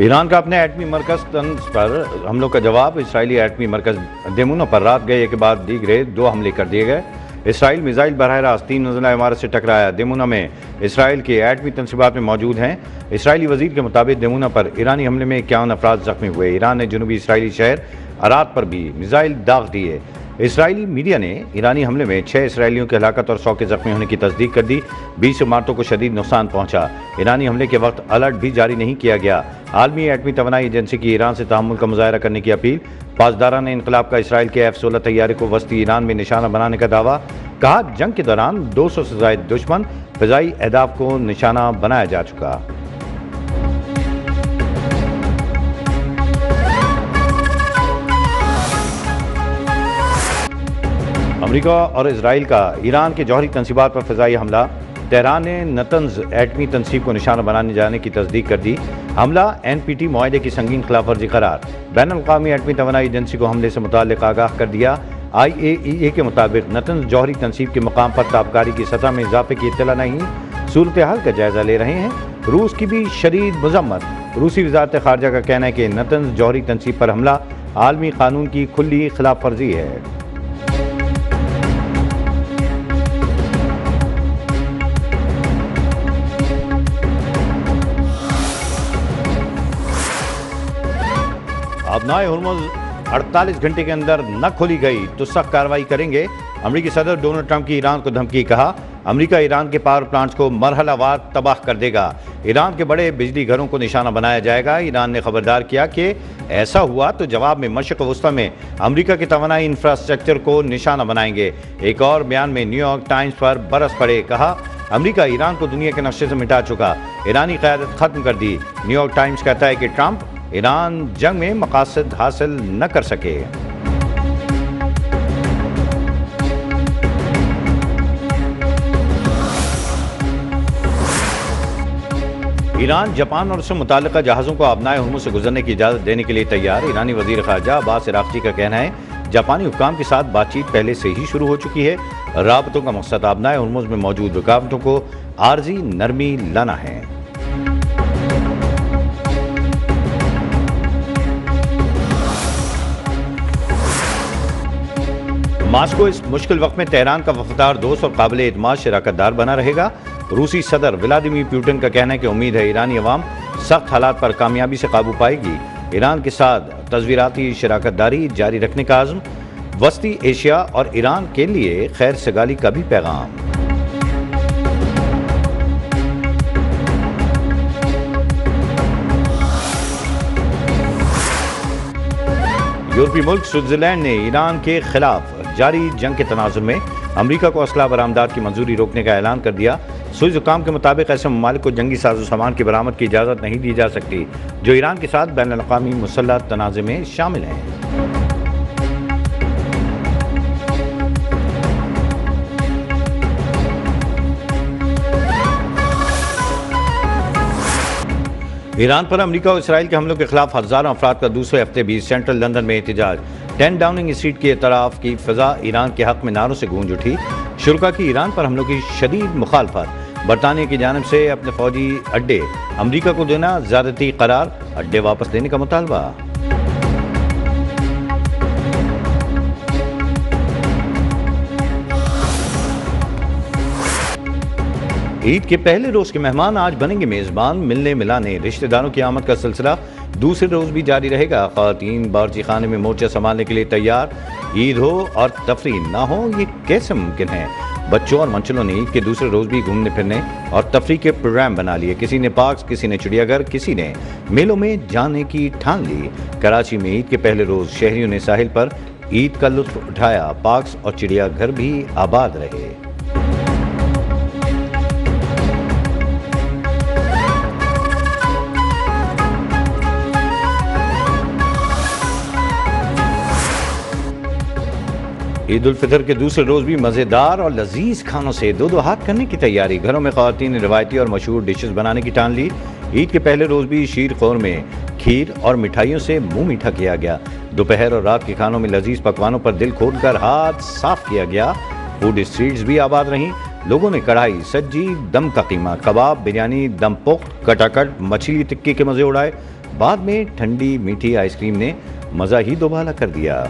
Iran का अपने एटमी मरकज तंज पर हमलों का जवाब। इसराइली एटमी मरकज देमूना पर रात गए के बाद दीगरे 2 हमले कर दिए गए। इसराइल मिसाइल बरह रास्त 3 मंजिला इमारत से टकराया। देमूना में इसराइल के एटमी तनसीबात में मौजूद हैं। इसराइली वजीर के मुताबिक देमूना पर ईरानी हमले में 51 अफराद जख्मी हुए। ईरान ने जनूबी इसराइली शहर अरात पर भी मिसाइल दाग दिए। इसराइली मीडिया ने ईरानी हमले में 6 इसराइलियों की हलाकत और 100 के जख्मी होने की तस्दीक कर दी। 20 इमारतों को शदीद नुकसान पहुंचा। ईरानी हमले के वक्त अलर्ट भी जारी नहीं किया गया। आलमी एटमी तवानाई एजेंसी की ईरान से तहम्मुल का मुजाहरा करने की अपील। पासदारान इनकलाब का इसराइल के F-16 तैयारे को वस्ती ईरान में निशाना बनाने का दावा। कहा, जंग के दौरान 200 से ज्यादा दुश्मन फ़िज़ाई अहदाफ को निशाना बनाया जा चुका। अमेरिका और इसराइल का ईरान के जौहरी तनसीबात पर फ़िज़ाई हमला। तेहरान ने नतंज एटमी तनसीब को निशाना बनाने जाने की तस्दीक कर दी। हमला NPT मुआहदे की संगीन खिलाफवर्जी करार। बैनुल-अक़वामी एटमी तवानाई एजेंसी को हमले से मुताल्लिक़ आगाह कर दिया। IAEA के मुताबिक नतंज जौहरी तनसीब के मकाम पर ताबकारी की सतह में इजाफे की इत्तला नहीं। सूरत हाल का जायजा ले रहे हैं। रूस की भी शदीद मजम्मत। रूसी वज़ारत ख़ारजा का कहना है कि नतंज जौहरी तनसीब पर हमला आलमी कानून की खुली खिलाफवर्जी है। अबनाए हुर्मुज़ 48 घंटे के अंदर न खोली गई तो सख्त कार्रवाई करेंगे। अमेरिकी सदर डोनाल्ड ट्रंप की ईरान को धमकी। कहा, अमेरिका ईरान के पावर प्लांट्स को मरहलावार तबाह कर देगा। ईरान के बड़े बिजली घरों को निशाना बनाया जाएगा। ईरान ने खबरदार किया कि ऐसा हुआ तो जवाब में मशरिक़ वस्ता में अमेरिका के तवानाई इंफ्रास्ट्रक्चर को निशाना बनाएंगे। एक और बयान में न्यूयॉर्क टाइम्स पर बरस पड़े। कहा, अमेरिका ईरान को दुनिया के नक्शे से मिटा चुका। ईरानी क़यादत खत्म कर दी। न्यूयॉर्क टाइम्स कहता है कि ट्रंप ईरान जंग में मकासद हासिल न कर सके। ईरान जापान और उससे मुताल्लिक़ा जहाज़ों को अबनाए हुर्मुज़ से गुजरने की इजाज़त देने के लिए तैयार। ईरानी वज़ीर ख़ारजा अब्बास अराग़ची का कहना है, जापानी हुक्काम के साथ बातचीत पहले से ही शुरू हो चुकी है। राबतों का मकसद अबनाए हुर्मुज़ में मौजूद रुकावटों को आर्जी नरमी लाना है। मास्को इस मुश्किल वक्त में तेहरान का वफादार दोस्त और काबिल एतमाद शराकतदार बना रहेगा। रूसी सदर व्लादिमीर पुतिन का कहना है कि उम्मीद है ईरानी अवाम सख्त हालात पर कामयाबी से काबू पाएगी। ईरान के साथ तस्वीराती शराकतदारी जारी रखने का आज़म। वस्ती एशिया और ईरान के लिए खैर सगाली का भी पैगाम। यूरोपीय मुल्क स्विट्जरलैंड ने ईरान के खिलाफ जारी जंग के तनाजुर में अमेरिका को असला बरामदात की मंजूरी रोकने का ऐलान कर दिया। स्विस हुक्काम के मुताबिक ऐसे ममालिक को जंगी साजो सामान की बरामद की इजाज़त नहीं दी जा सकती जो ईरान के साथ बैनुल-अक़वामी मुसल्लह तनाज़े में शामिल हैं। ईरान पर अमेरिका और इसराइल के हमलों के खिलाफ हज़ारों अफराद का दूसरे हफ्ते भी सेंट्रल लंदन में एहतजाज। 10 डाउनिंग स्ट्रीट के तरफ की फ़िज़ा ईरान के हक़ में नारों से गूंज उठी। शुरका की ईरान पर हमलों की शदीद मुखालफत। बरतानिया की जानिब से अपने फ़ौजी अड्डे अमेरिका को देना ज़्यादती करार। अड्डे वापस देने का मुतालबा। ईद के पहले रोज के मेहमान आज बनेंगे मेजबान। मिलने मिलाने रिश्तेदारों की आमद का सिलसिला दूसरे रोज भी जारी रहेगा। ख़वातीन बावर्ची खाने में मोर्चा संभालने के लिए तैयार। ईद हो और तफरीह ना हो, ये कैसे मुमकिन है। बच्चों और मंचलों ने ईद के दूसरे रोज भी घूमने फिरने और तफरीह के प्रोग्राम बना लिए। किसी ने पार्क, किसी ने चिड़ियाघर, किसी ने मेलों में जाने की ठान ली। कराची में ईद के पहले रोज शहरियों ने साहिल पर ईद का लुत्फ उठाया। पार्क्स और चिड़ियाघर भी आबाद रहे। ईद उल फितर के दूसरे रोज भी मज़ेदार और लजीज खानों से दो हाथ करने की तैयारी। घरों में ख़वातीन ने रिवायती और मशहूर डिशेस बनाने की ठान ली। ईद के पहले रोज भी शीर ख़ुरमे, खीर और मिठाइयों से मुंह मीठा किया गया। दोपहर और रात के खानों में लजीज पकवानों पर दिल खोलकर हाथ साफ किया गया। फूड स्ट्रीट्स भी आबाद रहीं। लोगों ने कढ़ाई, सज्जी, दम का कीमा, कबाब, बिरयानी, दम पुख्त, कटाकट, मछली टिक्की के मजे उड़ाए। बाद में ठंडी मीठी आइसक्रीम ने मजा ही दोबाला कर दिया।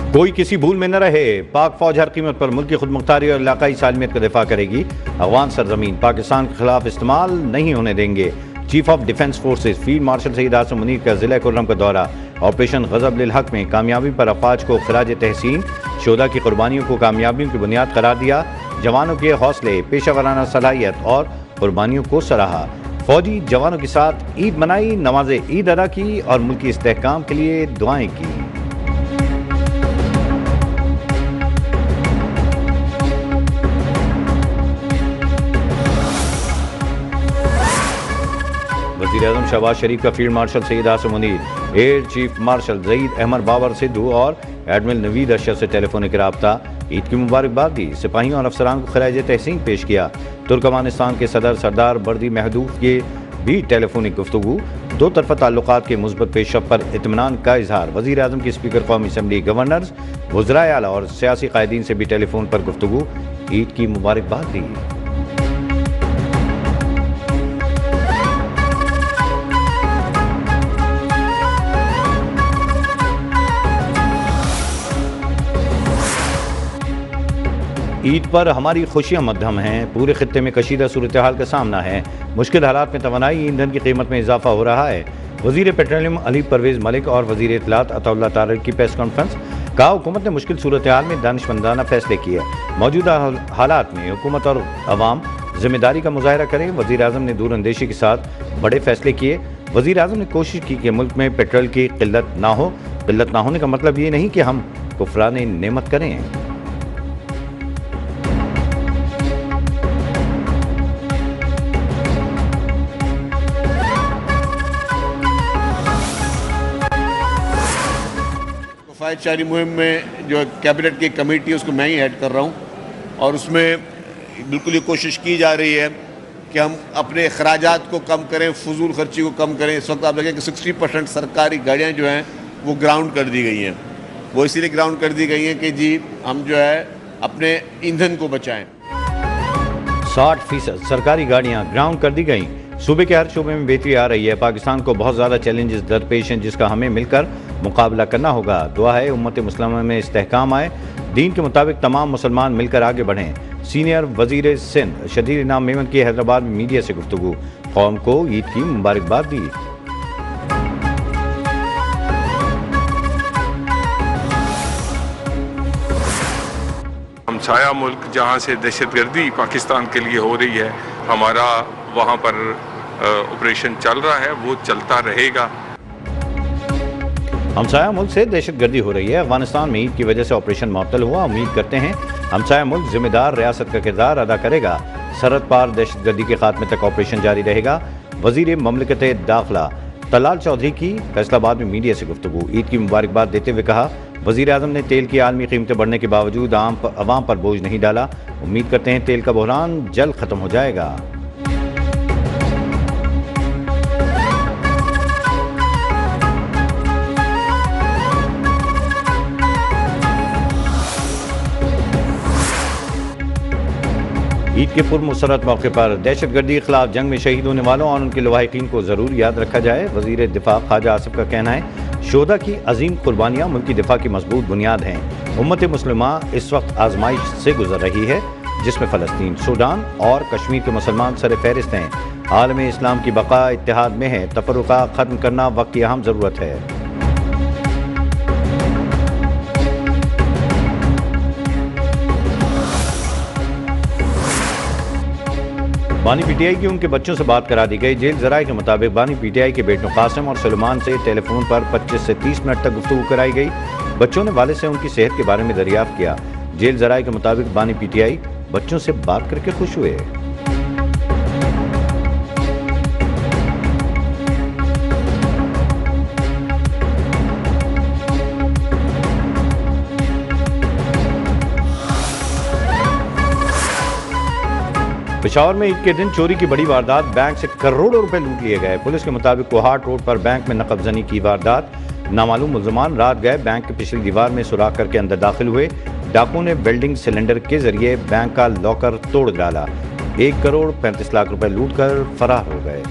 कोई किसी भूल में न रहे, पाक फौज हर कीमत पर मुल्क की खुदमुख्तारी और इलाकाई सालमियत का दिफा करेगी। अफगान सरजमीन पाकिस्तान के खिलाफ इस्तेमाल नहीं होने देंगे। Chief of defence forces field marshal Saeed Asim Munir का जिला कुर्रम का दौरा। ऑपरेशन गजब लिल हक में कामयाबी पर अफवाज को खिराज तहसीन। शोदा की कुर्बानियों को कामयाबियों की बुनियाद करार दिया। जवानों के हौसले, पेशा वराना सलाहियत और कुर्बानियों को सराहा। फौजी जवानों के साथ ईद मनाई, नमाज ईद अदा की और मुल्की इस्तेहकाम के लिए दुआएं की। वज़ीर-ए-आज़म शहबाज शरीफ का field marshal Saeed Asim Munir, air chief marshal Zaeed Ahmed Babar Sidhu और एडमिरल नवीद अशरफ से टेलीफोनिक रब्ता। ईद की मुबारकबाद दी, सिपाहियों और अफसरान को खराज तहसीन पेश किया। तुर्कमानिस्तान के सदर सरदार बर्दी महदूद के भी टेलीफोनिक गुफ्तगू। दो तरफा ताल्लुकात के मुस्बत पेशरफ पर इत्मीनान का इजहार। वज़ीर-ए-आज़म की स्पीकर कौमी असम्बली, गवर्नर्स, वज़राए आला और सियासी कायदीन से भी टेलीफोन पर गुफ्तगू। ईद की मुबारकबाद दी। ईद पर हमारी खुशियां मध्यम हैं। पूरे खित्ते में कशीदा सूरत हाल का सामना है। मुश्किल हालात में तवानाई, ईंधन की कीमत में इजाफा हो रहा है। वज़ीर पेट्रोलियम अली परवेज़ मलिक और वज़ीर इत्तलात अताउल्लाह तारिक की प्रेस कॉन्फ्रेंस। कहा, हुकूमत ने मुश्किल सूरत हाल में दानिशमंदाना फैसले किए। मौजूदा हालात में हुकूमत और अवाम जिम्मेदारी का मुजाहरा करें। वज़ीर-ए-आज़म ने दूरअंदेशी के साथ बड़े फैसले किए। वज़ीर-ए-आज़म ने कोशिश की कि मुल्क में पेट्रोल की किल्लत ना हो। किल्लत ना होने का मतलब ये नहीं कि हम कुफरान नेमत करें। फ़ायद शारी मुहिम में जो कैबिनेट की कमेटी है उसको मैं ही हेड कर रहा हूँ और उसमें बिल्कुल ये कोशिश की जा रही है कि हम अपने अखराजात को कम करें, फजूल खर्ची को कम करें। इस वक्त आप देखें कि 60% सरकारी गाड़ियाँ जो हैं वो ग्राउंड कर दी गई हैं। वो इसीलिए ग्राउंड कर दी गई हैं कि जी हम जो है अपने ईंधन को बचाएँ। 60% सरकारी गाड़ियाँ ग्राउंड कर दी गई। सूबे के हर शोबे में बेहतरी आ रही है। पाकिस्तान को बहुत ज़्यादा चैलेंजेस दरपेश हैं जिसका हमें मिलकर मुकाबला करना होगा। दुआ है उम्मत मुस्लिमा में इस्तेहकाम आए, दीन के मुताबिक तमाम मुसलमान मिलकर आगे बढ़ें। सीनियर वजीर सिंध शदीद इनाम मेमन की हैदराबाद में मीडिया से गुफ्तगू। कौम को ईद की मुबारकबाद दी। हमसाया मुल्क जहाँ से दहशतगर्दी पाकिस्तान के लिए हो रही है, हमारा वहाँ पर ऑपरेशन चल रहा है, वो चलता रहेगा। हमसाया मुल्क से दहशतगर्दी हो रही है। अफगानिस्तान में ईद की वजह से ऑपरेशन मुअत्तल हुआ। उम्मीद करते हैं हमसाया मुल्क जिम्मेदार रियासत का किरदार अदा करेगा। सरहद पार दहशतगर्दी के खात्मे तक ऑपरेशन जारी रहेगा। वजीर ममलकत दाखिला तलाल चौधरी की फैसलाबाद में मीडिया से गुफ्तगू। ईद की मुबारकबाद देते हुए कहा, वज़ीर-ए-आज़म ने तेल की आलमी कीमतें बढ़ने के बावजूद आवाम पर बोझ नहीं डाला। उम्मीद करते हैं तेल का बहरान जल्द खत्म हो जाएगा। ईद के पुरमसरत मौके पर दहशतगर्दी के खिलाफ जंग में शहीद होने वालों और उनके लवाहिकीन को ज़रूर याद रखा जाए। वज़ीर दिफा ख्वाजा आसिफ का कहना है, शोदा की अजीम कुर्बानियाँ मुल्की दिफा की मजबूत बुनियाद हैं। उम्मत मुस्लिमा इस वक्त आजमाइश से गुजर रही है जिसमें फ़लस्तीन, सूडान और कश्मीर के मुसलमान सर फहरिस्त हैं। आलम इस्लाम की बका इत्तेहाद में है। तफर्रुक़ा ख़त्म करना वक्त की अहम ज़रूरत है। बानी पीटीआई की उनके बच्चों से बात करा दी गई। जेल जराये के मुताबिक बानी पीटीआई के बेटों कासिम और सलमान से टेलीफोन पर 25 से 30 मिनट तक गुफ्तगू कराई गई। बच्चों ने वालिद से उनकी सेहत के बारे में दरियाफ्त किया। जेल जराये के मुताबिक बानी पीटीआई बच्चों से बात करके खुश हुए। पेशावर में ईद के दिन चोरी की बड़ी वारदात, बैंक से करोड़ों रुपए लूट लिए गए। पुलिस के मुताबिक कोहाट रोड पर बैंक में नकबजनी की वारदात। नामालूम मुल्ज़मान रात गए बैंक की पिछली दीवार में सुराख करके अंदर दाखिल हुए। डाकुओं ने वेल्डिंग सिलेंडर के जरिए बैंक का लॉकर तोड़ डाला। 1 करोड़ 35 लाख रुपए लूट कर फरार हो गए।